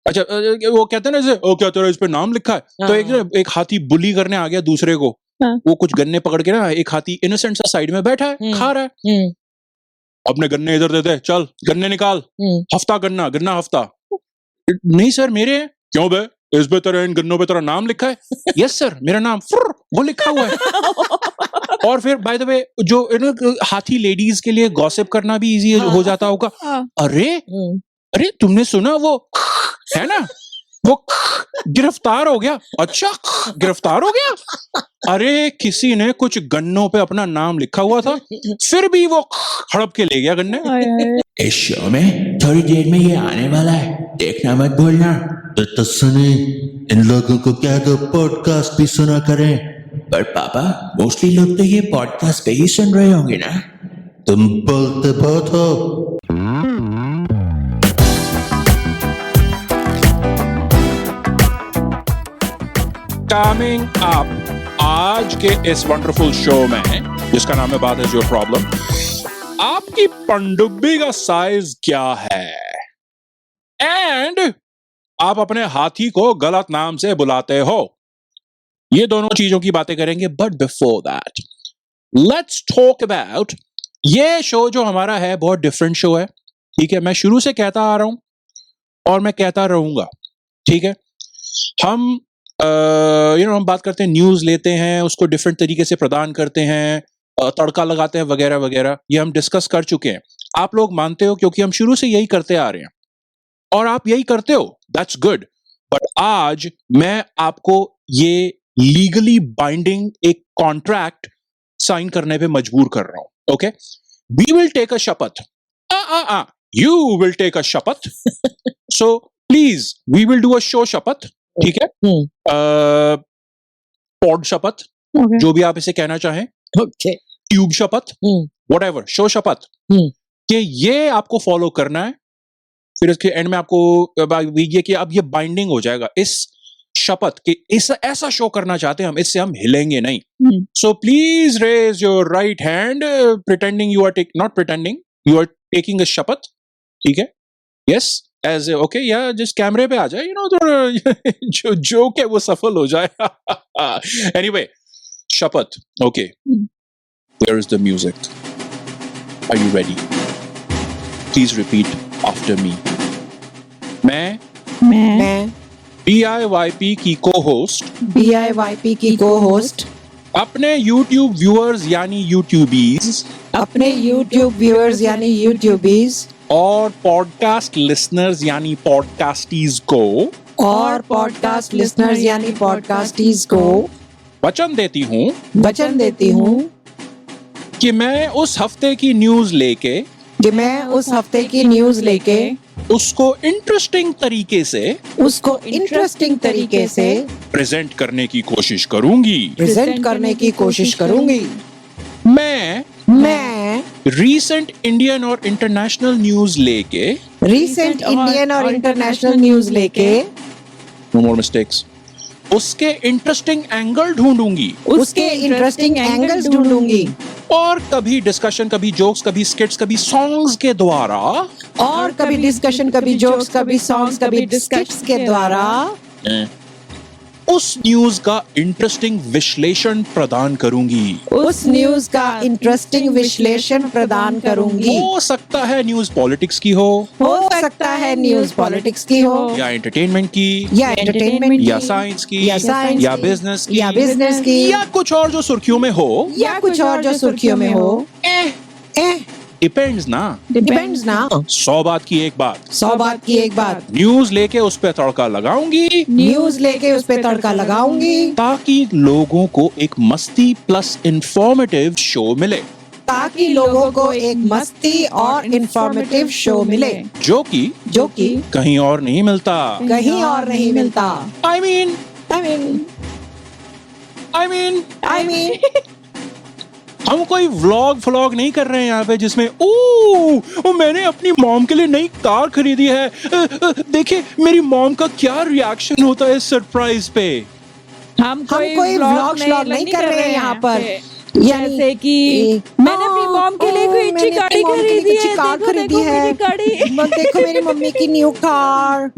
अच्छा वो कहते हैं ना जैसे क्या तेरा इस पे नाम लिखा है, तो एक हाथी बुली करने आ गया दूसरे को, वो कुछ गन्ने पकड़ के ना, एक हाथी इनोसेंट सा साइड में बैठा है, खा रहा है, अपने गन्ने इधर देते, चल गन्ने निकाल, हफ्ता गन्ना, गन्ना हफ्ता, नहीं सर मेरे हैं, क्यों बे, इस पे तेरा, इन गन्नों पे तेरा नाम लिखा है, यस सर मेरा नाम वो लिखा हुआ है। और फिर बाय द वे जो हाथी लेडीज के लिए गॉसिप करना भी इजी हो जाता होगा, अरे तुमने सुना वो है ना, वो गिरफ्तार हो गया, अच्छा गिरफ्तार हो गया, अरे किसी ने कुछ गन्नों पे अपना नाम लिखा हुआ था, फिर भी वो हड़प के ले गया गन्ने। इस शो में थोड़ी देर में ये आने वाला है, देखना मत भूलना। तो सुने, इन लोगों को क्या दो पॉडकास्ट भी सुना करें, पर पापा मोस्टली लोग तो ये पॉडकास्ट पे ही सुन रहे होंगे ना, तुम बोलते बहुत हो। कमिंग अप आज के इस वंडरफुल शो में, जिसका नाम है बात इज योर प्रॉब्लम, आपकी पनडुब्बी का साइज क्या है, एंड आप अपने हाथी को गलत नाम से बुलाते हो, ये दोनों चीजों की बातें करेंगे। But before that let's talk about ये शो जो हमारा है, बहुत डिफरेंट शो है, ठीक है, मैं शुरू से कहता आ रहा हूं और मैं कहता रहूंगा, ठीक है। हम हम बात करते हैं, न्यूज लेते हैं, उसको डिफरेंट तरीके से प्रदान करते हैं, तड़का लगाते हैं वगैरह वगैरह, ये हम डिस्कस कर चुके हैं। आप लोग मानते हो क्योंकि हम शुरू से यही करते आ रहे हैं और आप यही करते हो, दैट्स गुड। बट आज मैं आपको ये लीगली बाइंडिंग एक कॉन्ट्रैक्ट साइन करने पे मजबूर कर रहा हूं, okay. We will take a शपथ, यू विल टेक अ शपथ, so please we will do a show शपथ, ठीक है, पॉड शपथ, जो भी आप इसे कहना चाहें, ट्यूब शपथ, व्हाटएवर, शो शपथ, कि ये आपको फॉलो करना है। फिर इसके एंड में आपको ये कि अब ये बाइंडिंग हो जाएगा इस शपथ कि इस ऐसा शो करना चाहते हैं हम, इससे हम हिलेंगे नहीं। So please raise your right hand, pretending you are not pretending, you are taking a शपथ, ठीक है, यस, एज ओके, या जिस कैमरे पे आ जाए, जो जोक है वो सफल हो जाए। एनीवे, शपथ, okay, there is the music, are you ready? Please repeat after me. मैं BIYP की को होस्ट अपने YouTube व्यूअर्स यानी यूट्यूबीज और पॉडकास्ट लिसनर्स यानी पॉडकास्टीज को वचन देती हूँ कि मैं उस हफ्ते की न्यूज लेके उसको इंटरेस्टिंग तरीके से प्रेजेंट करने की कोशिश करूंगी। मैं रीसेंट इंडियन और इंटरनेशनल न्यूज लेके नो मोर मिस्टेक्स, उसके इंटरेस्टिंग एंगल ढूंढूंगी और कभी डिस्कशन, कभी जोक्स, कभी स्किट्स, कभी सॉन्ग्स के द्वारा उस न्यूज का इंटरेस्टिंग विश्लेषण प्रदान करूंगी। हो सकता है न्यूज पॉलिटिक्स की हो, या एंटरटेनमेंट की, या साइंस की, या बिजनेस की, या कुछ और जो सुर्खियों में हो, डिपेंड्स ना। 100 बात की एक बात, न्यूज लेके उस पे तड़का लगाऊंगी ताकि लोगों को एक मस्ती प्लस इंफॉर्मेटिव शो मिले, जो कि कहीं और नहीं मिलता। I mean हम कोई व्लॉग नहीं कर रहे हैं यहाँ पे जिसमें मैंने अपनी मॉम के लिए नई कार खरीदी है, देखिए मेरी मॉम का क्या रिएक्शन होता है सरप्राइज पे। हम कोई व्लॉग नहीं कर रहे हैं यहाँ पर, जैसे कि मैंने अपनी मॉम के लिए कोई अच्छी गाड़ी खरीदी है, देखो मेरी गाड़ी, देखो मेरी मम्मी की new car.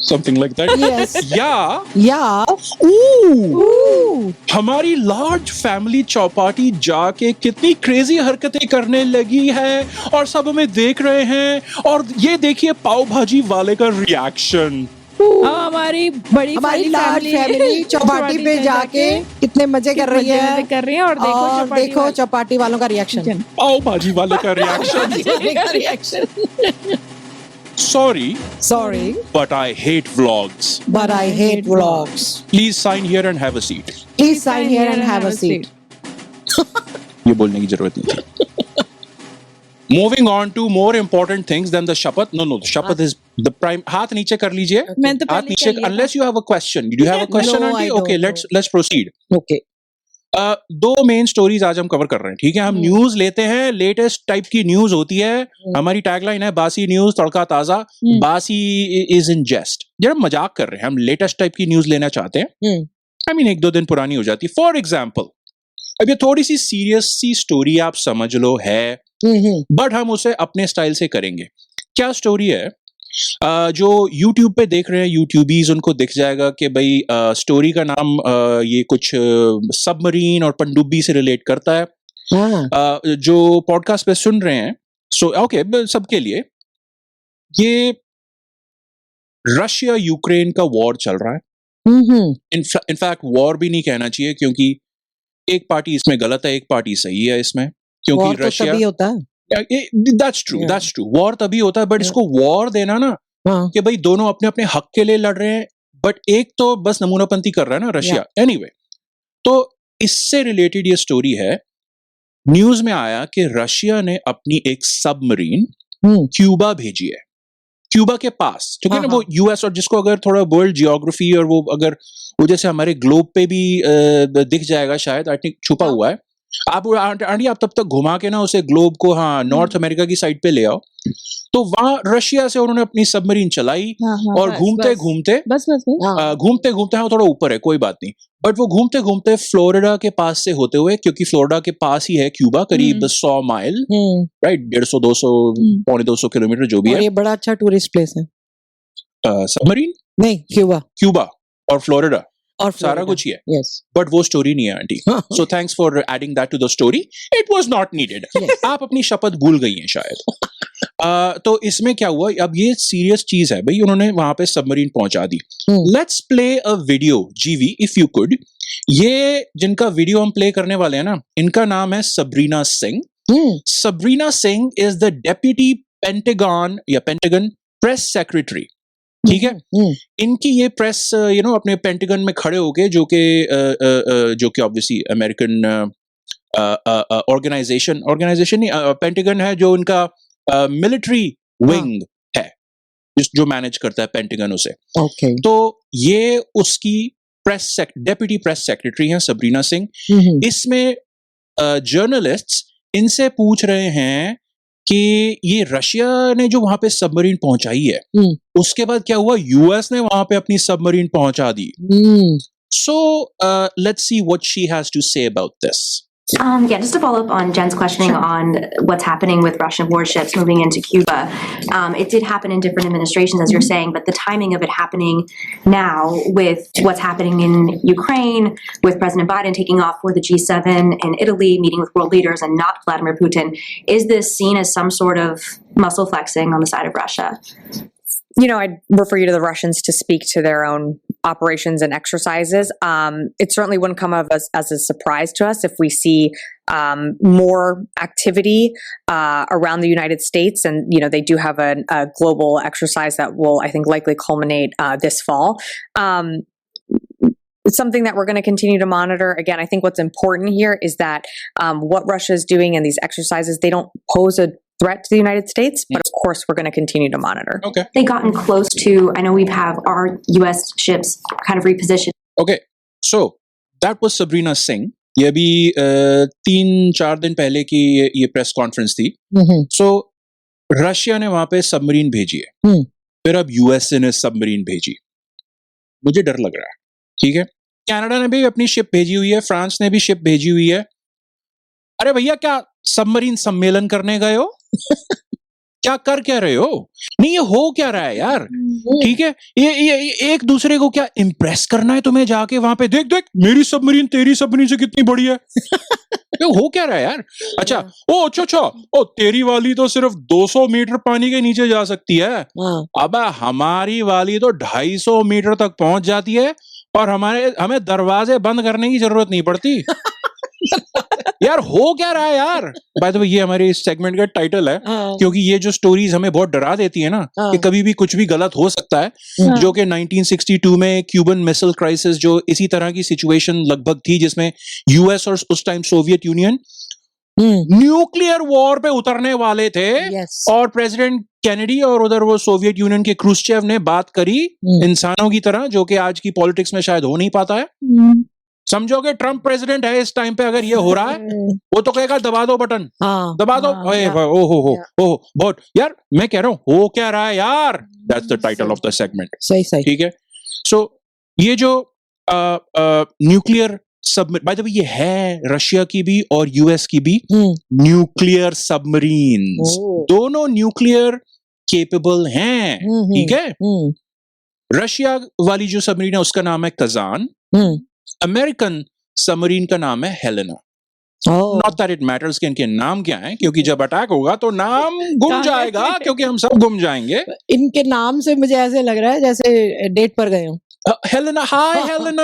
Something like that. Yes. या Ooh. हमारी लार्ज फैमिली चौपाटी जाके कितनी क्रेजी हरकतें करने लगी है और सब हमें देख रहे हैं, और ये देखिए पाव भाजी वाले का रिएक्शन। हमारी बड़ी लार्ज फैमिली चौपाटी पे जाके कितने मजे कर रही है और देखो चौपाटी वालों का रिएक्शन। पाव भाजी वाले का reaction. Sorry, but I hate vlogs. But I hate vlogs. Please sign here and have a seat. Please sign here and have a seat. ये बोलने की जरूरत नहीं थी। Moving on to more important things than the शपथ. No, the शपथ is the prime. हाथ नीचे कर लीजिए। मैंने तो हाथ पहले नीचे, कर लिया unless you have a question. Do you have a question, No, auntie? I don't Okay, know. let's proceed. Okay. दो मेन स्टोरीज आज हम कवर कर रहे हैं, ठीक है। हम न्यूज लेते हैं, लेटेस्ट टाइप की न्यूज होती है। हमारी टैगलाइन है बासी न्यूज तड़का ताजा। बासी इज इन जेस्ट, जब हम मजाक कर रहे हैं, हम लेटेस्ट टाइप की न्यूज लेना चाहते हैं। आई मीन 1-2 दिन पुरानी हो जाती है। फॉर एग्जाम्पल, अब ये थोड़ी सी सीरियस सी स्टोरी आप समझ लो है, बट हम उसे अपने स्टाइल से करेंगे। क्या स्टोरी है? जो YouTube पे देख रहे हैं यूट्यूबीज, उनको दिख जाएगा कि भाई स्टोरी का नाम ये कुछ सबमरीन और पनडुब्बी से रिलेट करता है। जो पॉडकास्ट पे सुन रहे हैं, सो ओके, सबके लिए ये रशिया यूक्रेन का वॉर चल रहा है। इनफैक्ट वॉर भी नहीं कहना चाहिए, क्योंकि एक पार्टी इसमें गलत है, एक पार्टी सही है इसमें, क्योंकि तो रशिया तभी होता है। That's true. वॉर तभी होता है, बट इसको वॉर देना ना कि भाई दोनों अपने अपने हक के लिए लड़ रहे हैं, बट एक तो बस नमूनापंती कर रहा है ना रशिया। एनीवे, तो इससे रिलेटेड ये स्टोरी है। न्यूज में आया कि रशिया ने अपनी एक सबमरीन क्यूबा भेजी है, क्यूबा के पास, ठीक है ना। वो यूएस, और जिसको अगर थोड़ा वर्ल्ड जियोग्राफी और वो अगर वो जैसे हमारे ग्लोब पे भी दिख जाएगा शायद, आई थिंक छुपा हुआ है। आप आंटी आप तब तक घुमा के ना उसे ग्लोब को, हाँ, नॉर्थ अमेरिका की साइड पे ले आओ, तो वहां रशिया से उन्होंने अपनी सबमरीन चलाई और घूमते घूमते हाँ थोड़ा ऊपर है, कोई बात नहीं, बट वो घूमते घूमते फ्लोरिडा के पास से होते हुए, क्योंकि फ्लोरिडा के पास ही है क्यूबा, करीब 100 माइल, राइट, 150-200 पौने 200 किलोमीटर जो भी है। ये बड़ा अच्छा टूरिस्ट प्लेस है। सबमरीन नहीं, क्यूबा और फ्लोरिडा और सारा कुछ ही है, यस, बट वो स्टोरी नहीं है aunty. So thanks for adding that to the story, it was not needed. आप अपनी शपथ भूल गई हैं शायद। तो इसमें क्या हुआ, अब ये सीरियस चीज है भाई, उन्होंने वहां पे सबमरीन पहुंचा दी। लेट्स प्ले अ वीडियो, जीवी इफ यू कुड। ये जिनका वीडियो हम प्ले करने वाले हैं ना, इनका नाम है Sabrina Singh. Sabrina Singh is the deputy pentagon press secretary, ठीक है। इनकी ये प्रेस अपने पेंटागन में खड़े होके, जो कि ऑब्वियसली अमेरिकन ऑर्गेनाइजेशन नहीं, पेंटागन है जो उनका मिलिट्री विंग है, जो मैनेज करता है पेंटागन उसे। तो ये उसकी डेप्यूटी प्रेस सेक्रेटरी हैं सबरीना सिंह। इसमें जर्नलिस्ट्स इनसे पूछ रहे हैं कि ये रशिया ने जो वहां पे सबमरीन पहुंचाई है, उसके बाद क्या हुआ, यूएस ने वहां पे अपनी सबमरीन पहुंचा दी। So let's see what she has to say about this. Yeah, just to follow up on Jen's questioning on what's happening with Russian warships moving into Cuba. It did happen in different administrations, as you're saying, but the timing of it happening now with what's happening in Ukraine, with President Biden taking off for the G7 and Italy meeting with world leaders and not Vladimir Putin, is this seen as some sort of muscle flexing on the side of Russia? You know, I'd refer you to the Russians to speak to their own operations and exercises. It certainly wouldn't come as a surprise to us if we see more activity around the United States. And, they do have a global exercise that will, I think, likely culminate this fall. It's something that we're going to continue to monitor. Again, I think what's important here is that what Russia is doing in these exercises, they don't pose a threat to the United States, but of course we're going to continue to monitor. Okay. They gotten close to, I know we have our US ships kind of repositioned. Okay. So that was Sabrina Singh. ये अभी 3-4 दिन पहले की ये press conference थी। So Russia ने वहां पे सबमरीन भेजी है, फिर अब यूएस ने सबमरीन भेजी। मुझे डर लग रहा है, ठीक है। कनाडा ने भी अपनी शिप भेजी हुई है, फ्रांस ने भी शिप भेजी हुई है। अरे भैया, क्या सबमरीन सम्मेलन करने गए हो? क्या कर क्या रहे हो? नहीं, ये हो क्या रहा है यार? ठीक है, ये एक दूसरे को क्या इम्प्रेस करना है तुम्हें जाके वहां पे? देख देख मेरी सबमरीन तेरी सबमरीन से कितनी बड़ी है। ये हो क्या रहा है यार? अच्छा, ओ तेरी वाली तो सिर्फ 200 मीटर पानी के नीचे जा सकती है। अब हमारी वाली तो 250 मीटर तक पहुंच जाती है और हमें दरवाजे बंद करने की जरूरत नहीं पड़ती। यार हो क्या रहा है यार? बाय द वे, ये हमारे इस सेगमेंट का टाइटल है, क्योंकि ये जो स्टोरीज हमें बहुत डरा देती है ना कि कभी भी कुछ भी गलत हो सकता है, जो कि 1962 में क्यूबन मिसाइल क्राइसिस, जो इसी तरह की सिचुएशन लगभग थी, जिसमें यूएस और उस time Soviet union nuclear war पे उतरने वाले थे। और प्रेसिडेंट कैनेडी और उधर वो सोवियत यूनियन के क्रूश्चेव ने बात करी इंसानों की तरह, जो कि आज की पॉलिटिक्स में शायद हो नहीं पाता है। समझोगे ट्रम्प प्रेसिडेंट है इस टाइम पे, अगर ये हो रहा है वो तो कहेगा दबा दो बटन, दबा दो। ओहो बहुत यार, मैं कह रहा हूँ हो क्या रहा है यार? That's the title of the segment. सही ठीक है। सो ये जो nuclear submarine, by the way, ये है रशिया की भी और यूएस की भी न्यूक्लियर सबमरीन्स, दोनों न्यूक्लियर केपेबल हैं। ठीक है। रशिया वाली जो सबमरीन है उसका नाम है कजान, अमेरिकन सबमरीन का नाम है Helena. Not that it matters कि इनके नाम क्या हैं, क्योंकि जब अटैक होगा तो नाम गुम जाएगा, क्योंकि हम सब गुम जाएंगे। इनके नाम से मुझे ऐसे लग रहा है जैसे डेट पर गए हो। हेलेना, हाय हेलेना,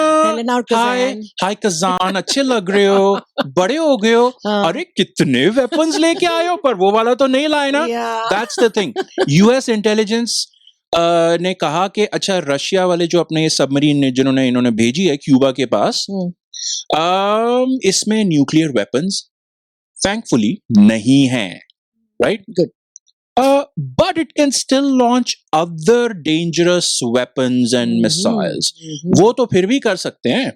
हाय कजान, अच्छे लग रहे हो, बड़े हो गए हो। अरे कितने वेपन्स लेके आए हो, पर वो वाला तो नहीं लाए ना। That's the thing. US intelligence ने कहा कि अच्छा, रशिया वाले जो अपने सबमरीन जिन्होंने इन्होंने भेजी है क्यूबा के पास, इसमें न्यूक्लियर वेपन्स थैंकफुली नहीं है, right? Good. But it can still launch other dangerous weapons and missiles. वो तो फिर भी कर सकते हैं।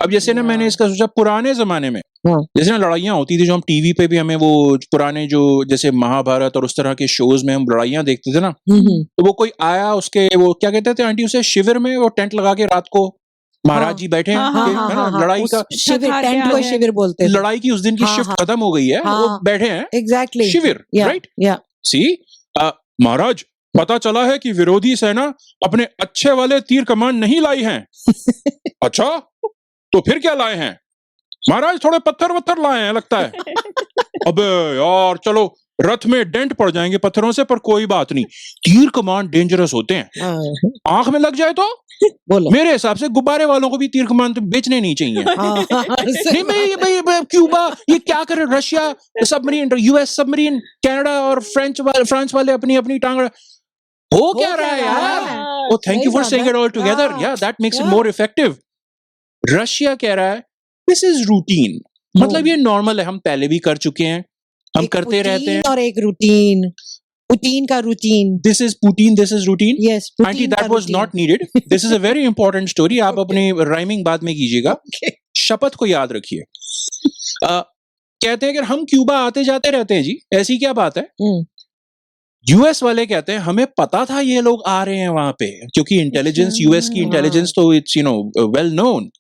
अब जैसे ना, मैंने इसका सोचा पुराने जमाने में जैसे ना लड़ाइयाँ होती थी, जो हम टीवी पे भी हमें वो पुराने जो जैसे महाभारत और उस तरह के शोज में हम लड़ाइयाँ देखते थे ना, तो वो कोई आया, उसके वो क्या कहते थे आंटी उसे, शिविर में वो टेंट लगा के रात को महाराज जी बैठे हैं, है ना, लड़ाई का शिविर, टेंट को शिविर बोलते हैं। लड़ाई की उस दिन की शिफ्ट खत्म हो गई है, वो बैठे हैं, एग्जैक्टली शिविर, राइट? सी महाराज, पता चला है कि विरोधी सेना अपने अच्छे वाले तीर कमान नहीं लाई हैं। अच्छा, तो फिर क्या लाए हैं? महाराज थोड़े पत्थर वत्थर लाए हैं लगता है। अबे यार, चलो रथ में डेंट पड़ जाएंगे पत्थरों से, पर कोई बात नहीं, तीर कमान डेंजरस होते हैं, आंख में लग जाए तो बोलो। मेरे हिसाब से गुब्बारे वालों को भी तीर कमान तो बेचने नहीं चाहिए। नहीं भाई, क्यूबा ये क्या करे, Russia submarine, US submarine, Canada और फ्रांस वाले अपनी अपनी टांग हो क्या रहा है यार? Oh thank you for saying it all together, yeah that makes it more effective. Russia कह रहा है दिस इज रूटीन, मतलब ये नॉर्मल है, हम पहले भी कर चुके हैं, हम करते रहते हैं। और एक रूटीन, Putin का routine, this is Putin, this is routine. Yes aunty, that was not needed. This is a very important story, आप अपनी राइमिंग बाद में कीजिएगा। शपथ को याद रखिए। कहते हैं कि हम क्यूबा आते जाते रहते हैं जी, ऐसी क्या बात है? यूएस वाले कहते हैं हमें पता था ये लोग आ रहे हैं वहां पे, क्योंकि इंटेलिजेंस, यूएस की इंटेलिजेंस तो इट्स वेल नोन।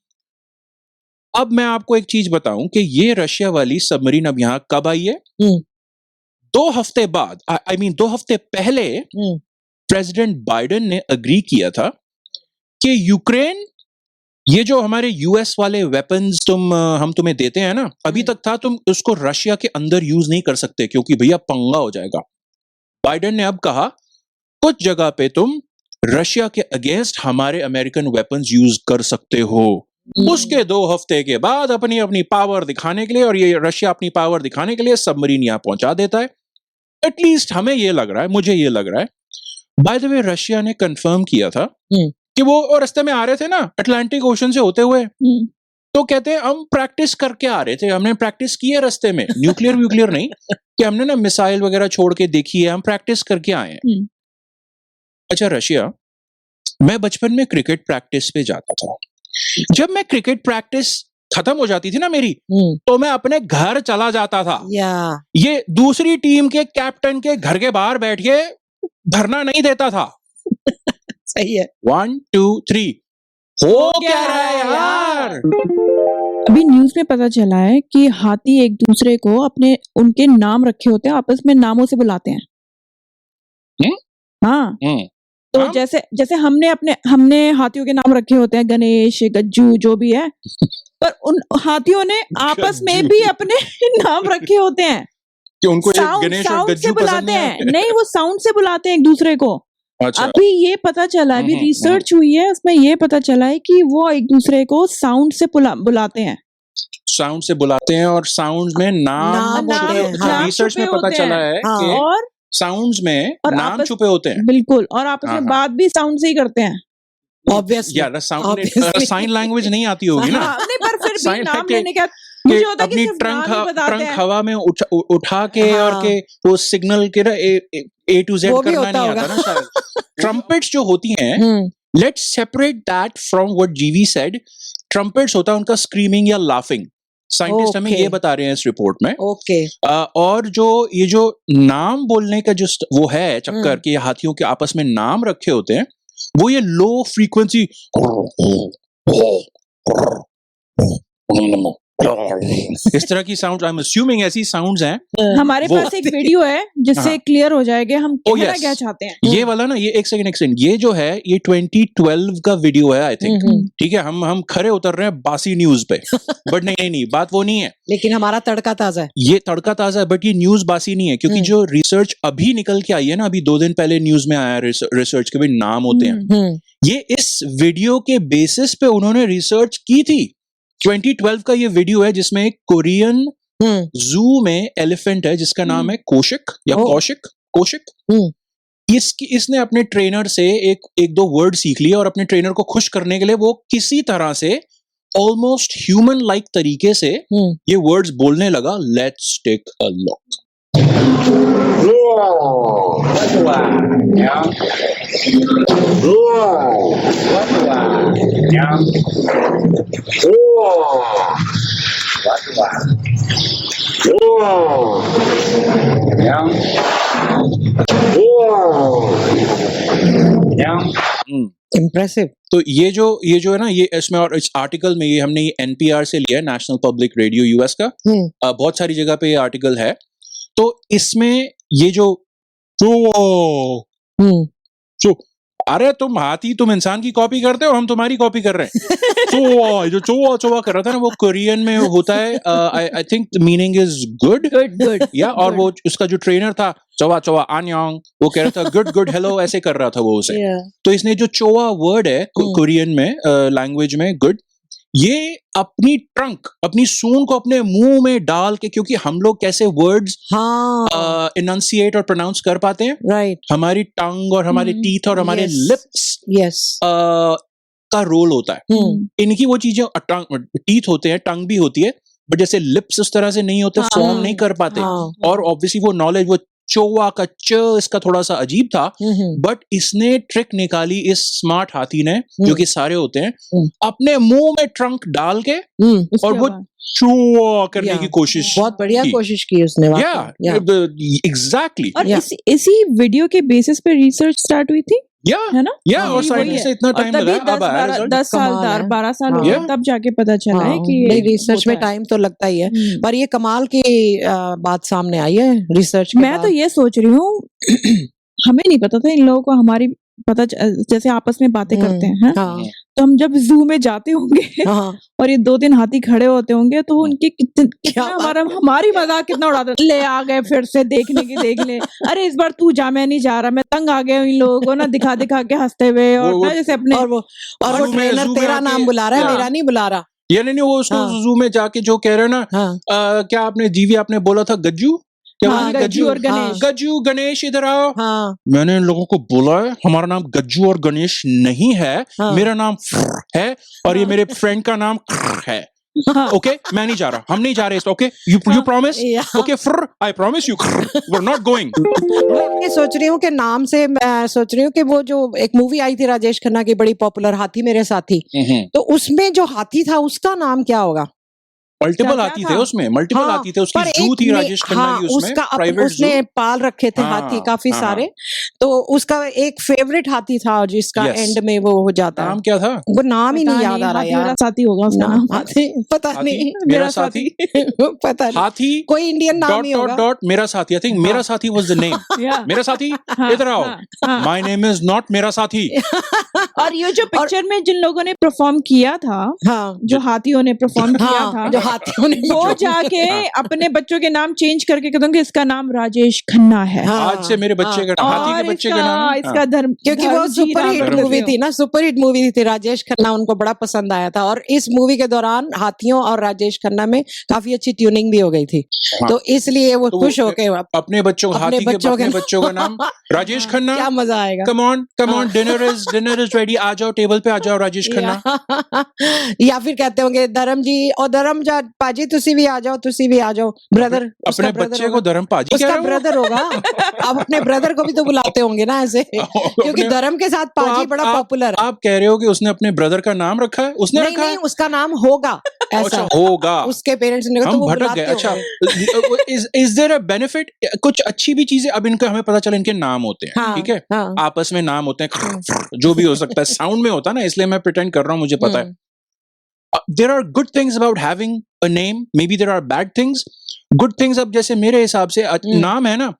अब मैं आपको एक चीज बताऊं कि ये रशिया वाली सबमरीन अब यहां कब आई है? 2 हफ्ते बाद, आई मीन 2 हफ्ते पहले प्रेसिडेंट बाइडेन ने अग्री किया था कि यूक्रेन, ये जो हमारे यूएस वाले वेपन्स हम तुम्हें देते हैं ना, अभी तक था तुम उसको रशिया के अंदर यूज नहीं कर सकते, क्योंकि भैया पंगा हो जाएगा। बाइडेन ने अब कहा कुछ जगह पे तुम रशिया के अगेंस्ट हमारे अमेरिकन वेपन्स यूज कर सकते हो। उसके 2 हफ्ते के बाद अपनी अपनी पावर दिखाने के लिए, और ये रशिया अपनी पावर दिखाने के लिए सबमरीन यहां पहुंचा देता है। एटलीस्ट हमें ये लग रहा है, मुझे ये लग रहा है। बाय द वे, रशिया ने कंफर्म किया था कि वो रास्ते में आ रहे थे ना अटलांटिक ओशन से होते हुए, तो कहते हैं हम प्रैक्टिस करके आ रहे थे, हमने प्रैक्टिस की है रास्ते में, न्यूक्लियर नहीं कि हमने ना मिसाइल वगैरह छोड़ के देखी है, हम प्रैक्टिस करके आए हैं। अच्छा रशिया, मैं बचपन में क्रिकेट प्रैक्टिस पे जाता था। जब मैं क्रिकेट प्रैक्टिस खत्म हो जाती थी ना मेरी, तो मैं अपने घर चला जाता था। ये दूसरी टीम के कैप्टन के घर के बाहर बैठ के धरना नहीं देता था। सही है। 1 2 3 हो क्या रहा है यार? अभी न्यूज में पता चला है कि हाथी एक दूसरे को अपने उनके नाम रखे होते हैं, आपस में नामों से बुलाते हैं। हाँ हम्म, तो हाँ? जैसे हमने हाथियों के नाम रखे होते हैं, गणेश, गज्जू, जो भी है, पर उन हाथियों ने आपस में गज्जू। भी अपने नाम रखे होते हैं। कि उनको ये साउंड गणेश और साउंड से गज्जू पसंद बुलाते नहीं हैं, आते? नहीं वो साउंड से बुलाते हैं एक दूसरे को। अच्छा, अभी ये पता चला, अभी हम्म, रिसर्च हुई है, उसमें ये पता चला है कि वो एक दूसरे को साउंड से बुलाते हैं। साउंड से बुलाते हैं और साउंड में नाम नाम होते हैं, नाम रिसर्च में छुपे पता होते चला हैं। है हाँ। कि और साउंड्स में और नाम आपस छुपे होते हैं। बिल्कुल, और आपस हाँ, में हाँ। बात भी साउंड से ही करते हैं। ऑब्वियसली यार साउंड Obviously. साइन लैंग्वेज नहीं आती होगी ना। हाँ, नहीं पर फिर भी Sign नाम है लेने का कि मुझे होता है कि अपनी सिर्फ नाम ही बताते ट्रंक हैं। हवा में उठा के हाँ। और के वो सिग्नल के ना ए टू जेड वो भी करना होता नहीं होगा। आता ना शायद। ट्रम्पेट्स जो होती हैं, hmm let's separate that from what जीवी सेड। ट्रम्पेट्स होता है उनका स्क्रीमिंग या लाफिंग। साइंटिस्ट हमें Okay. ये बता रहे हैं इस रिपोर्ट में। ओके और जो ये जो नाम बोलने का जो वो है चक्कर कि हाथियों के आपस में नाम रखे होते हैं, वो ये लो फ्रीक्वेंसी इस तरह की साउंड, आई एम अज्यूमिंग ऐसी साउंड्स हैं। हमारे वो- पास एक वीडियो है जिससे हाँ। क्लियर हो जाएगा हम Oh, कहना yes. क्या चाहते हैं। ये वाला ना, ये एक सेकंड, ये जो है ये 2012 का वीडियो है आई थिंक। ठीक है, हम खरे उतर रहे हैं बासी न्यूज पे, बट नहीं बात वो नहीं है। लेकिन हमारा तड़का ताजा है। ये तड़का ताजा है, बट ये न्यूज बासी नहीं है, क्योंकि जो रिसर्च अभी निकल के आई है ना, अभी 2 दिन पहले न्यूज में आया रिसर्च के भी नाम होते हैं। ये इस वीडियो के बेसिस पे उन्होंने रिसर्च की थी। 2012 का ये वीडियो है जिसमें एक कोरियन जू में एलिफेंट है जिसका नाम है कोशिक या ओह। कौशिक। इसने अपने ट्रेनर से एक दो वर्ड सीख लिए और अपने ट्रेनर को खुश करने के लिए वो किसी तरह से ऑलमोस्ट ह्यूमन लाइक तरीके से ये वर्ड्स बोलने लगा। Let's take a look. Impressive. तो ये जो है ना, ये इसमें और इस आर्टिकल में ये हमने ये एनपीआर से लिया है, नेशनल पब्लिक रेडियो यूएस का। बहुत सारी जगह पे ये आर्टिकल है। तो इसमें ये जो अरे तुम हाथी, तुम इंसान की कॉपी करते हो, हम तुम्हारी कॉपी कर रहे हैं। जो चोवा कर रहा था ना, वो कोरियन में होता है। I think the meaning is good good या, और वो उसका जो ट्रेनर था चोवा आन्योंग, वो कह रहा था गुड हेलो, ऐसे कर रहा था वो उसे। तो इसने जो चोवा वर्ड है कोरियन में लैंग्वेज में गुड, ये अपनी ट्रंक, अपनी सूंड को अपने मुंह में डाल के, क्योंकि हम लोग कैसे वर्ड्स इनंसिएट और प्रोनाउंस कर पाते हैं, राइट। हमारी टंग और हमारे टीथ और हमारे Yes. लिप्स यस का रोल होता है। इनकी वो चीजें, टीथ होते हैं, टंग भी होती है, बट जैसे लिप्स उस तरह से नहीं होते, फॉर्म नहीं कर पाते। और ऑब्वियसली वो नॉलेज, वो चोवा का च इसका थोड़ा सा अजीब था, बट इसने ट्रिक निकाली इस स्मार्ट हाथी ने, जो कि सारे होते हैं, अपने मुंह में ट्रंक डाल के और वो चोवा करने की कोशिश। बहुत बढ़िया की। कोशिश की उसने। एग्जैक्टली। और इसी वीडियो के बेसिस पे रिसर्च स्टार्ट हुई थी, है ना? और साइंटिस्ट से इतना और टाइम तभी लगा, अब आया रिजल्ट। 10 साल, कमाल है। 12 साल हो Yeah. गए, तब जाके पता चला है कि नहीं, रिसर्च में होता है। टाइम तो लगता ही है, पर ये कमाल की बात सामने आई है रिसर्च के मैं तो ये सोच रही हूँ हमें नहीं पता था इन लोगों को, हमारी जैसे आपस में बातें करते हैं, हैं? हाँ तो हम जब जू में जाते होंगे हाँ और ये 2-3 हाथी खड़े होते होंगे, तो उनकी कितना हमारी मजाक कितना उड़ाते, ले आ गए फिर से देखने की, देख ले, अरे इस बार तू जा, मैं नहीं जा रहा, मैं तंग आ गया इन लोगों को ना दिखा के हंसते हुए, और ना जैसे अपने और वो ट्रेनर तेरा नाम बुला रहा है, मेरा नहीं बुला रहा। या नहीं, वो उसको जू में जाके जो कह रहे हैं ना, क्या आपने जीवी आपने बोला था गज्जू, गज्जू और गणेश, गज्जू गणेश इधर आओ। मैंने इन लोगों को बोला है हमारा नाम गज्जू और गणेश नहीं है, मेरा नाम है और ये मेरे फ्रेंड का नाम है। ओके, मैं नहीं जा रहा, हम नहीं जा रहे, okay, you promise, okay, I promise you, we are not going. ये सोच रही हूँ कि नाम से मैं सोच रही हूँ कि वो जो एक मूवी आई थी राजेश खन्ना की बड़ी पॉपुलर, हाथी मेरे साथी, तो उसमें जो हाथी था उसका नाम क्या होगा? मल्टीपल क्या हाथी था? थे उसमें, मल्टीपल हाँ, हाथी थे, उसकी पर जू एक थी ने- राजेश खन्ना हाँ, की उसमें, उसका प्राइवेट उसने जू। पाल रखे थे हाँ, हाथी काफी हाँ, सारे, तो उसका एक फेवरेट हाथी था जिसका Yes. एंड में वो हो जाता है। नाम क्या था? वो नाम ही पता नहीं याद आ रहा हाथी यार। मेरा साथी होगा उसका नाम नाम। हाथी पता हाथी नहीं मेरा साथी, पता नहीं, हाथी कोई इंडियन नाम डॉट ही डॉट होगा। डॉट मेरा साथी, आई थिंक हाँ। मेरा साथी वाज द नेम। या मेरा साथी, हाँ, इधर आओ, हाँ, हाँ। माय नेम इज नॉट मेरा साथी। और ये जो पिक्चर में जिन लोगों ने परफॉर्म किया था, हाँ जो हाथियों ने परफॉर्म किया हाँ, था, जो हाथियों ने वो जाके हाँ। अपने बच्चों के नाम चेंज करके कहते हैं कि इसका नाम राजेश खन्ना है। हाँ, आज से मेरे बच्चे हाँ। का हाथी के और बच्चे का नाम इसका धर्म, क्योंकि वो धर्मजी सुपर नाम हिट रख मूवी देते थी ना, सुपर हिट मूवी थी, राजेश खन्ना उनको बड़ा पसंद आया था, और इस मूवी के दौरान हाथियों और राजेश खन्ना में काफी अच्छी ट्यूनिंग भी हो गई थी, हाँ। तो इसलिए वो तो खुश होके अपने बच्चों अपने हाथी के बच्चों अपने के- बच्चों का नाम राजेश खन्ना। क्या मजा आएगा। कम ऑन हाँ। डिनर इज रेडी, आ जाओ टेबल पे, आ जाओ राजेश खन्ना। या फिर कहते होंगे धर्म जी, और धर्म जा पाजी तुसी भी आ जाओ, तुसी भी आ जाओ, ब्रदर। अपने बच्चे को धर्म पाजी कह उसका रहे हो? ब्रदर होगा। अब अपने ब्रदर को भी तो बुलाते होंगे ना ऐसे, क्योंकि अपने- धर्म के साथ तो पाजी बड़ा पॉपुलर है। आप कह रहे हो कि उसने अपने ब्रदर का नाम रखा है? उसने नहीं रखा नहीं, है? उसका नाम होगा अच्छा ऐसा, होगा। उसके पेरेंट्स ने, तो हम वो भटक बुलाते गए। अच्छा, होंगे। Is there a benefit? कुछ अच्छी भी चीजें अब इनका हमें पता चला, इनके नाम होते हैं, हाँ, ठीक है, हाँ। आपस में नाम होते हैं, जो भी हो सकता है, साउंड में होता है ना, इसलिए मैं प्रिटेंड कर रहा हूँ, मुझे पता है। There are good things about having a name, maybe there are bad things. Good things, अब जैसे मेरे हिसाब से नाम है ना,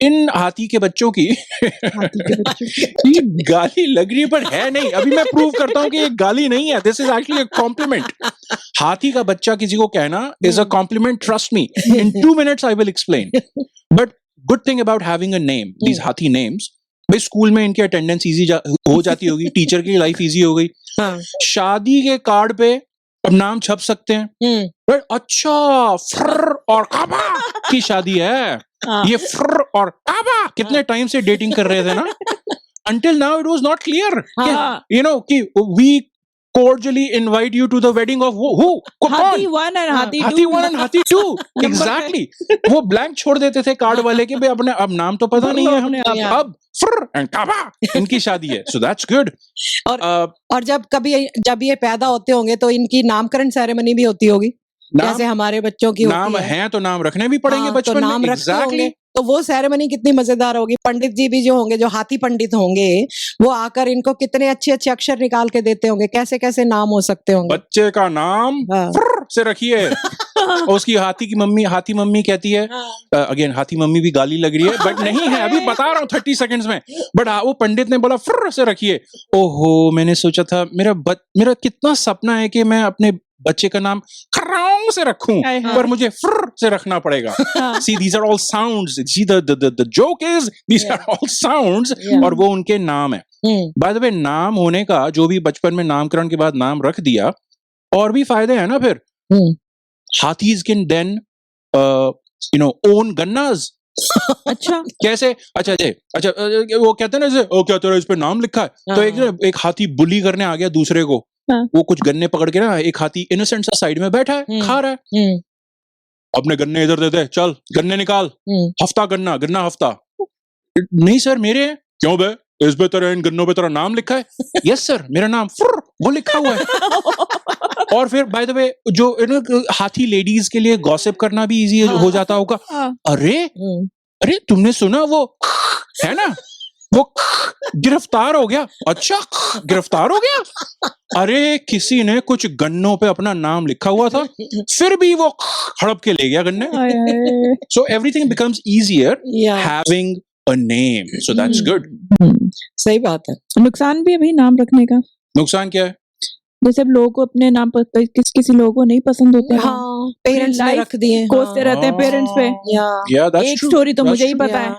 इन हाथी के बच्चों की ये गाली लग रही है पर है नहीं, अभी मैं प्रूव करता हूं कि ये गाली नहीं है, this is actually a compliment. हाथी का बच्चा किसी को कहना is a compliment, trust me, in 2 minutes I will explain. But good thing about having a name, these हाथी नेम्स, भाई स्कूल में इनकी अटेंडेंस इजी हो जाती होगी, टीचर की लाइफ इजी हो गई, हाँ। शादी के कार्ड पे अब नाम छप सकते हैं। Right? अच्छा, फ्र और काबा की शादी है, ये फ्र और काबा कितने टाइम से डेटिंग कर रहे थे ना, until now it was not clear, हाँ। you know, कि we cordially invite you to the wedding of who? हाथी 1 और हाथी 2। हाथी 1 and हाथी 2, exactly। वो ब्लैंक छोड़ देते थे कार्ड वाले के, भाई अपने अब नाम तो पता नहीं है हम, अब फ्र एंड काबा इनकी शादी है, so that's good। और जब ये पैदा होते होंगे तो इनकी नामकरण सेरेमनी भी होती होगी, जैसे हमारे बच्चों की नाम होती है। है तो नाम रखने भी पड़ेंगे हाँ, बचपन तो नाम में, रखते एग्जैक्टली। होंगे, तो वो सेरेमनी कितनी मजेदार होगी। पंडित जी भी जो होंगे, जो हाथी पंडित होंगे, वो आकर इनको कितने अच्छे अच्छे अक्षर निकाल के देते होंगे, कैसे कैसे नाम हो सकते होंगे। बच्चे का नाम हाँ। फ्र से रखिए। और उसकी हाथी मम्मी कहती है, अगेन हाथी मम्मी भी गाली लग रही है, बट नहीं है, अभी बता रहा हूँ 30 सेकंड्स में। बट वो पंडित ने बोला फ्र से रखिए। ओहो, मैंने सोचा था मेरा कितना सपना है कि मैं अपने बच्चे का नाम खरांग से रखूं, पर मुझे फ्र से रखना पड़ेगा। See, these are all sounds. See, the joke is these are all sounds, और वो उनके नाम है। By the way, नाम होने का, जो भी बचपन में नामकरण के बाद नाम रख दिया, और भी फायदे हैं ना फिर। Hathis can then own गन्नास। अच्छा, कैसे? अच्छा वो कहते हैं ना, जैसे क्या तेरा इस पे नाम लिखा है, तो एक हाथी बुली करने आ गया दूसरे को, वो कुछ गन्ने पकड़ के ना, एक हाथी इनोसेंट सा साइड में बैठा है, खा रहा है, अपने गन्ने इधर दे दे, चल गन्ने निकाल, हफ्ता गन्ना हफ्ता। नहीं सर मेरे हैं। क्यों बे, इस पे तेरा, इन गन्नों पे तेरा नाम लिखा है? यस सर, मेरा नाम वो लिखा हुआ है। और फिर बाय द वे, जो हाथी लेडीज के लिए गॉसिप करना भी इजी हो जाता होगा। अरे तुमने सुना, वो है ना, वो गिरफ्तार हो गया। अच्छा, गिरफ्तार हो गया? अरे किसी ने कुछ गन्नों पे अपना नाम लिखा हुआ था, फिर भी वो हड़प के ले गया गन्ने। So everything becomes easier having a name, so that's good. सही बात है। नुकसान भी है भाई नाम रखने का। नुकसान क्या है? जैसे अब लोगों को अपने नाम पर किसी लोगों को नहीं पसंद होते हैं, हाँ, पेरेंट्स ने रख दिए, कोसते रहते हैं पेरेंट्स पे। एक स्टोरी तो मुझे ही पता है।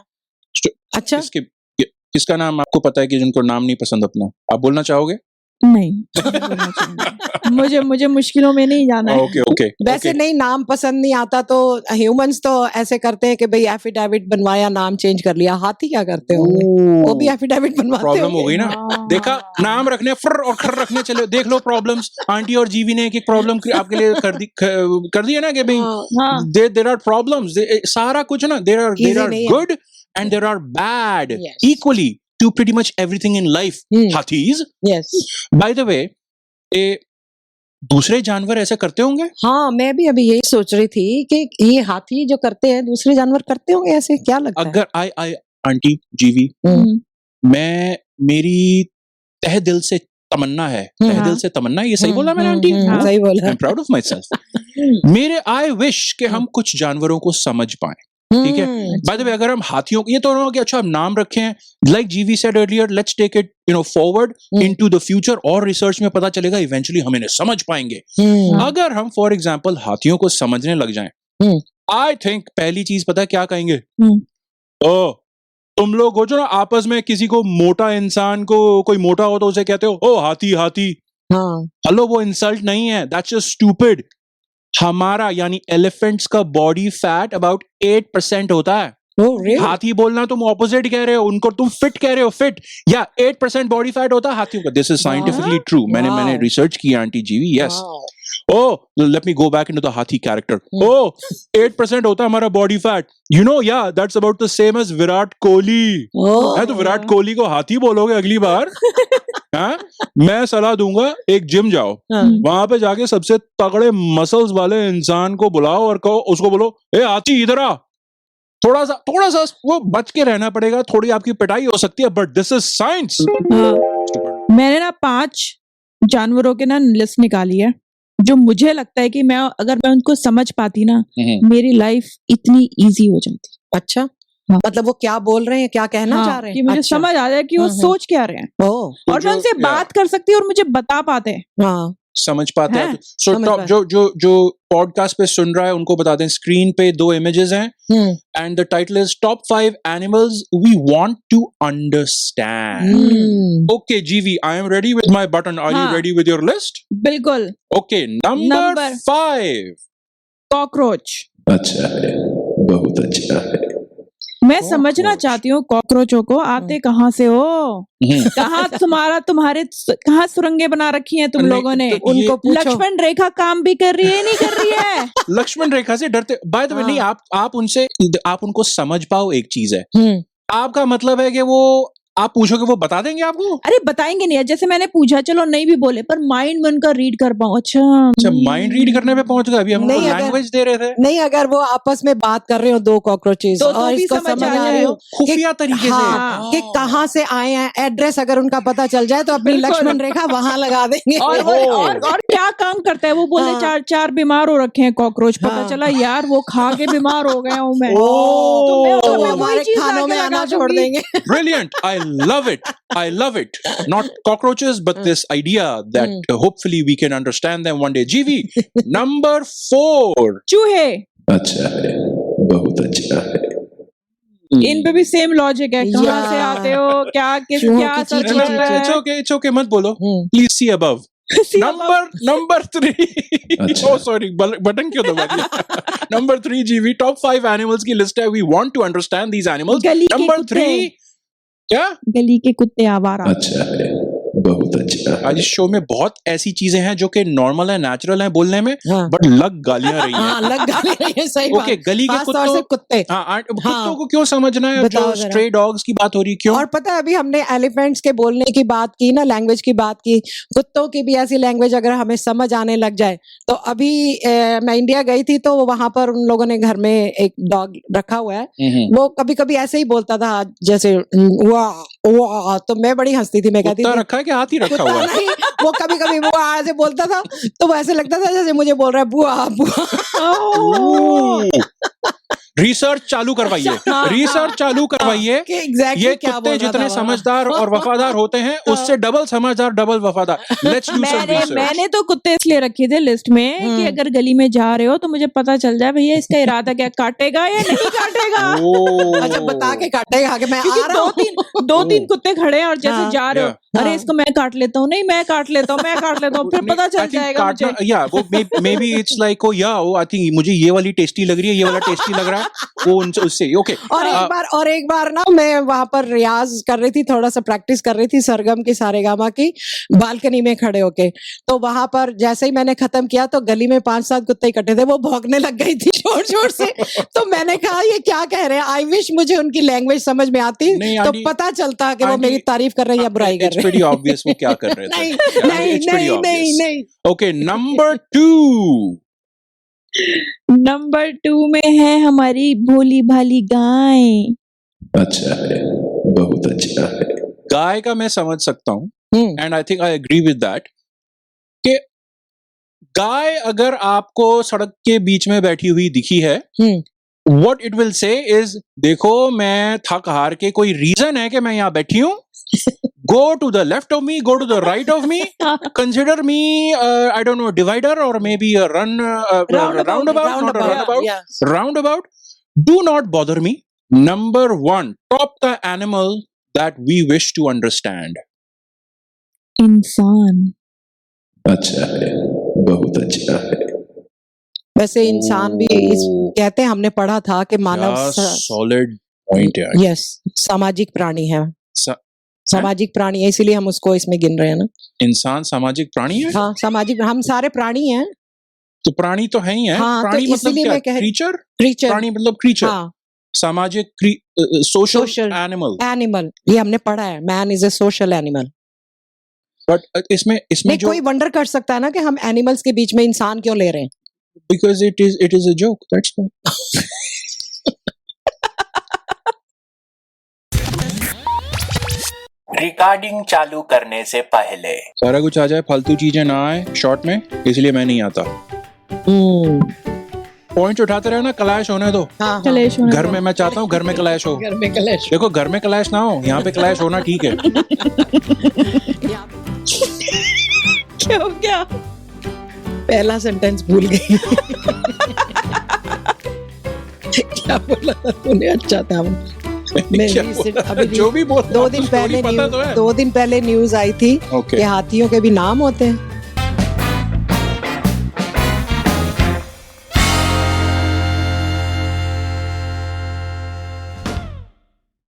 अच्छा, किसका नाम आपको पता है कि जिनको नाम नहीं पसंद अपना? आप बोलना चाहोगे? नहीं, मुझे मुश्किलों में नहीं जाना है। ओके। वैसे नहीं, नाम पसंद नहीं आता तो ह्यूमंस तो ऐसे करते हैं कि भाई एफिडेविट बनवाया, नाम चेंज कर लिया। हाथी क्या करते होंगे? वो भी एफिडेविट बनवाते प्रॉब्लम हो होंगे। गई ना। देखा, नाम रखने फ्र और खर रखने चले, देख लो प्रॉब्लम्स। आंटी और जीवी ने एक प्रॉब्लम आपके लिए कर दी है ना, कि भाई देयर आर प्रॉब्लम्स, सारा कुछ ना, there are good and there are bad, equally to pretty much everything in life. Hathis, yes, by the way, दूसरे जानवर ऐसे करते होंगे? हाँ, मैं भी अभी यही सोच रही थी कि ये हाथी जो करते हैं दूसरे जानवर करते होंगे ऐसे, क्या लगता है? अगर आई आंटी जीवी, मैं मेरी तहे दिल से तमन्ना है, तहे दिल से तमन्ना, ये सही बोला मैंने आंटी? सही बोला। I am proud of my self. मेरे आई विश कि हम कुछ जानवरों को समझ पाए, ठीक है? बाय द वे, अगर हम हाथियों, ये तो ना कि अच्छा हम नाम रखे हैं, like GV said earlier, let's take it forward into the future, और रिसर्च में पता चलेगा इवेंचुअली हम इन्हें समझ पाएंगे। अगर हम फॉर एग्जांपल हाथियों को समझने लग जाएं, आई थिंक पहली चीज पता है क्या कहेंगे? ओ, तुम लोग हो जो ना आपस में किसी को मोटा इंसान को कोई मोटा हो तो उसे कहते हो ओ हाथी हाथी। हेलो, वो इंसल्ट नहीं है, दैट्स जस्ट स्टूपिड। हमारा यानी एलिफेंट्स का बॉडी फैट अबाउट 8% होता है। हाथी बोलना तुम ऑपोजिट कह रहे हो, उनको तुम फिट कह रहे हो, फिट या 8% बॉडी फैट होता है हाथियों का। दिस इज साइंटिफिकली ट्रू, मैंने रिसर्च की आंटी जीवी, yes. Oh, let me go back into the हाथी character. Oh, 8% होता है हमारा body fat. You know, yeah, that's about the same as Virat Kohli. है तो विराट कोहली को हाथी बोलोगे अगली बार? हाँ? मैं सलाह दूंगा, एक जिम जाओ, वहां पे जाके सबसे तगड़े मसल्स वाले इंसान को बुलाओ और कहो, उसको बोलो, ए हाथी इधर आ। थोड़ा सा वो बच के रहना पड़ेगा, थोड़ी आपकी पिटाई हो सकती है, बट दिस इज साइंस। मैंने ना 5 जानवरों के ना लिस्ट निकाली है जो मुझे लगता है कि अगर मैं उनको समझ पाती ना, मेरी लाइफ इतनी इजी हो जाती। अच्छा, मतलब वो क्या बोल रहे हैं, क्या कहना चाह रहे हैं, कि मुझे समझ आ जाए कि वो सोच क्या रहे हैं, और मैं उनसे बात कर सकती हूँ और मुझे बता पाते हैं, समझ पाते हैं। सो टॉप जो पॉडकास्ट पे सुन रहा है उनको बता दें, स्क्रीन पे 2 इमेजेस हैं and the title is top 5 animals we want to understand. Okay GV, I am ready with my button, are you ready with your list? बिल्कुल। Okay, number 5 cockroach. अच्छा है, बहुत अच्छा है। मैं समझना चाहती हूँ कॉकरोचों को आते कहाँ से हो, कहाँ तुम्हारे कहाँ सुरंगें बना रखी हैं तुम लोगों ने? उनको पूछो। लक्ष्मण रेखा काम भी कर रही है, नहीं कर रही है? लक्ष्मण रेखा से डरते, बाय द वे, नहीं, आप उनको समझ पाओ, एक चीज है। आपका मतलब है कि वो आप पूछोगे वो बता देंगे आपको? अरे बताएंगे नहीं, जैसे मैंने पूछा, चलो नहीं भी बोले, पर माइंड में उनका रीड कर पाऊं। अच्छा, माइंड रीड करने पे पहुंच गए। अभी हम लैंग्वेज दे रहे थे। नहीं, अगर वो आपस में बात कर रहे हो 2 कॉकरोचेस और इसको समझ आ रहे हो खुफिया तरीके से कि कहाँ से आए हैं, एड्रेस अगर उनका पता चल जाए तो अपनी लक्ष्मण रेखा वहां लगा देंगे। और क्या काम करता है वो? बोलते 4 बीमार हो रखे हैं कॉकरोच, पता चला यार वो खा के बीमार हो गया हूँ मैं, तो वो हमारे खानों में आना छोड़ देंगे। Brilliant, I love it. Not cockroaches, but this idea that hopefully we can understand them one day. GV, number 4. चूहे। अच्छा है, बहुत अच्छा है। इन पे भी सेम लॉजिक है, कहाँ से आते हो, क्या सर्च कर रहे हैं? It's okay, मत बोलो। Please see above. Number 3. Oh sorry, button क्यों दबा दिया? Number 3 GV, top 5 animals की लिस्ट है. We want to understand these animals. Number 3, क्या? गली के कुत्ते आवारा। अच्छा है, बहुत अच्छा है। आज इस शो में बहुत ऐसी चीजें हैं जो कि नॉर्मल है, नेचुरल है बोलने में, बट लग गालियां रही हैं। लग गालियां रही हैं, सही बात। ओके, गली के कुत्ते। कुत्तों को क्यों समझना है? जो स्ट्रे डॉग्स की बात हो रही, क्यों? और पता है, अभी हमने एलिफेंट्स के बोलने की बात की ना, लैंग्वेज की बात की, कुत्तों की भी ऐसी लैंग्वेज अगर हमें समझ आने लग जाए तो अभी मैं इंडिया गई थी तो वहां पर उन लोगों ने घर में एक डॉग रखा हुआ है, वो कभी कभी ऐसे ही बोलता था, जैसे वाह वाह, तो मैं बड़ी हंसती थी। मैं कहती थी रखा है कि हाथी रखा हुआ है? नहीं, वो कभी कभी वो ऐसे बोलता था तो वो ऐसे लगता था जैसे मुझे बोल रहा है बुआ बुआ। रिसर्च चालू करवाइए, रिसर्च चालू करवाइए। ये कुत्ते जितने समझदार और वफादार होते हैं उससे डबल समझदार, डबल वफादार। Let's do some research. मैंने तो कुत्ते इसलिए रखे थे लिस्ट में कि अगर गली में जा रहे हो तो मुझे पता चल जाए भैया इसका इरादा क्या, काटेगा या नहीं काटेगा। अच्छा, बता के काटेगा कि मैं आ रहा हूँ। 2-3 कुत्ते खड़े हैं और जैसे जा रहे हो, अरे इसको मैं काट लेता हूँ, नहीं मैं काट लेता हूँ, फिर पता चल जाएगा मुझे। या वो मे बी इट्स लाइक, ओ या आई थिंक मुझे ये वाली टेस्टी लग रही है, ये वाला टेस्टी लग रहा है, वो उससे ओके। और एक बार ना मैं वहां पर रियाज कर रही थी, थोड़ा सा प्रैक्टिस कर रही थी सरगम की, सारेगामा की, बालकनी में खड़े होके। तो वहां पर जैसे ही मैंने खत्म किया तो गली में 5-7 कुत्ते इकट्ठे थे, वो भौंकने लग गई थी जोर से। तो मैंने कहा ये क्या कह रहे हैं, आई विश मुझे उनकी लैंग्वेज समझ में आती तो पता चलता कि वो आंटी, मेरी तारीफ कर रहे हैं या बुराई कर It's रहे pretty हैं। obvious वो क्या कर रहे थे. नहीं Yeah, नहीं it's pretty नहीं नहीं obvious. नहीं Okay, number 2. नंबर 2 में है हमारी भोली भाली गाय। अच्छा है, बहुत अच्छा है। गाय का मैं समझ सकता हूँ hmm, and I think I agree with that कि गाय अगर आपको सड़क के बीच में बैठी हुई दिखी है, what it will say is देखो मैं थक हार के कोई रीजन है कि मैं यहाँ बैठी हूँ, go to the left of me, go to the right of me, consider me I don't know divider और may be a run roundabout, not a runabout, yeah. roundabout. Do not bother me. Number 1, top the animal that we wish to understand. इंसान। अच्छा है, बहुत अच्छा है। वैसे इंसान भी कहते हैं, हमने पढ़ा था कि मानव सॉलिड पॉइंट है। यस सामाजिक प्राणी है, सा- सामाजिक प्राणी है, इसीलिए हम उसको इसमें गिन रहे हैं ना। इंसान सामाजिक प्राणी है, हाँ सामाजिक, हम सारे प्राणी हैं। तो प्राणी तो है ही है। हाँ, तो प्राणी मतलब इसीलिए क्या? मैं कह- क्रीचर, क्रीचर, प्राणी मतलब क्रीचर, हाँ सामाजिक सोशल Social. एनिमल। एनिमल, ये हमने पढ़ा है, man is a social animal. But इसमें नहीं, जो कोई वंडर कर सकता है ना कि हम एनिमल्स के बीच में इंसान क्यों ले रहे हैं। Because it is a joke, that's why. Recording चालू करने से पहले सारा कुछ आ जाए, फालतू चीजें ना आए शॉर्ट में, इसलिए मैं नहीं आता। पॉइंट उठाते रहे ना, क्लैश होने दो। हाँ, कलेश होने घर दो। में मैं चाहता हूँ घर में क्लैश हो। घर में कलेश। देखो घर में क्लैश ना हो, यहाँ पे क्लैश होना ठीक है। क्या हो गया? पहला सेंटेंस भूल गई। क्या बोला था तूने? अच्छा था वो। मैं क्या recent- बोला? अभी जो भी बोल, दो दिन पहले पता तो है। 2 दिन पहले न्यूज आई थी ओके कि हाथियों के भी नाम होते हैं।